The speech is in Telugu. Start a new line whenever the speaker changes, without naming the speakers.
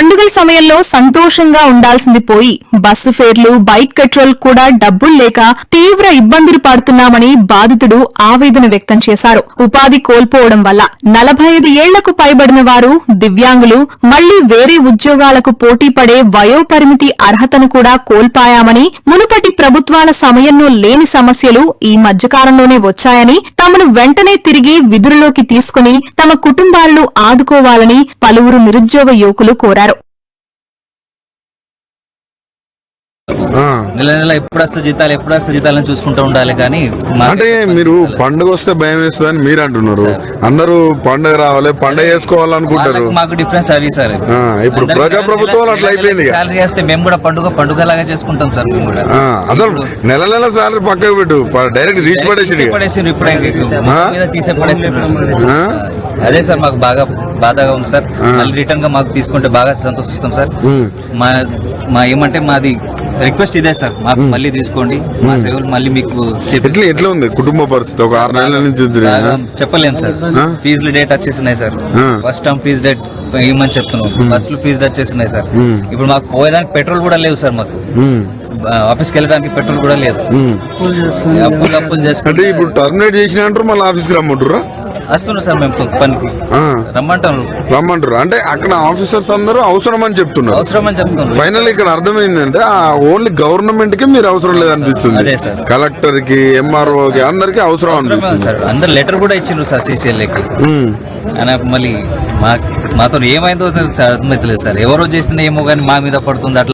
పండుగల సమయంలో సంతోషంగా ఉండాల్సింది పోయి బస్సు ఫేర్లు, బైక్ పెట్రోల్ కూడా డబ్బులు లేక తీవ్ర ఇబ్బందులు పడుతున్నామని బాధితుడు ఆవేదన వ్యక్తం చేశారు. ఉపాధి కోల్పోవడం వల్ల 45 ఏళ్లకు పైబడిన వారు, దివ్యాంగులు మళ్లీ వేరే ఉద్యోగాలకు పోటీ పడే వయోపరిమితి అర్హతను కూడా కోల్పోయామని, మునుపటి ప్రభుత్వాల సమయంలో లేని సమస్యలు ఈ మధ్యకాలంలోనే వచ్చాయని, తమను వెంటనే తిరిగి విధులలోకి తీసుకుని తమ కుటుంబాలను ఆదుకోవాలని పలువురు నిరుద్యోగ యువకులు కోరారు.
నెల నెల ఎప్పుడొస్తే జీతాలని చూసుకుంటూ ఉండాలి. కానీ
అంటే మీరు పండుగ వస్తే భయం వేస్తుందని మీరు అంటున్నారు. అందరూ పండుగ రావాలి, పండుగ చేసుకోవాలనుకుంటారు.
మాకు డిఫరెన్స్ అది సార్.
ఇప్పుడు ప్రజాప్రభుత్వం అట్లా అయిపోయింది.
సాలరీ చేస్తే మేము కూడా పండుగ లాగా చేసుకుంటాం సార్. మేము కూడా
అసలు నెల నెల సాలరీ పక్కకు పెట్టు, డైరెక్ట్ తీసి పడేసి
తీసే పడేసి. అదే సార్ మాకు బాగా బాధగా ఉంది సార్. మళ్ళీ రిటర్న్ గా మాకు తీసుకుంటే బాగా సంతోషిస్తాం సార్. మా ఏమంటే మాది రిక్వెస్ట్ ఇదే సార్, మాకు మళ్ళీ తీసుకోండి, మా సేవలు మళ్ళీ మీకు
ఎట్లా ఉంది కుటుంబ పరిస్థితి? ఒక 6 నెలల నుంచి
చెప్పలేము సార్. ఫీజులు డేట్ వచ్చేసినాయి sir. First term fees date ఇవ్వమని చెప్తున్నాం. బస్సులు ఫీజు వచ్చేసినాయి సార్. ఇప్పుడు మాకు పోయేదానికి పెట్రోల్ కూడా లేవు సార్. మాకు ఆఫీస్కి వెళ్ళడానికి పెట్రోల్ కూడా లేదు. అప్పులు చేసుకుంటే
ఇప్పుడు టర్మినేట్ చేసిన అంటారు, మళ్ళీ ఆఫీస్కి రమ్మంటారు.
వస్తున్నారు సార్, మేము పనికి రమ్మంటారు.
అంటే అక్కడ ఆఫీసర్స్ అందరూ అవసరం అని చెప్తున్నారు. ఫైనల్ ఇక్కడ అర్థమైందంటే ఓన్లీ గవర్నమెంట్ కి మీరు అవసరం లేదనిపిస్తుంది. కలెక్టర్ కి, ఎంఆర్ఓ కి అందరికి అవసరం అనిపిస్తుంది
సార్. అందరు లెటర్ కూడా ఇచ్చిండ్రు సార్ CCLకి. మళ్ళీ మాతో ఏమైందో అర్థమైతలేదు సార్. ఎవరో చేసిన ఏమో కానీ మా మీద పడుతుంది అట్లా.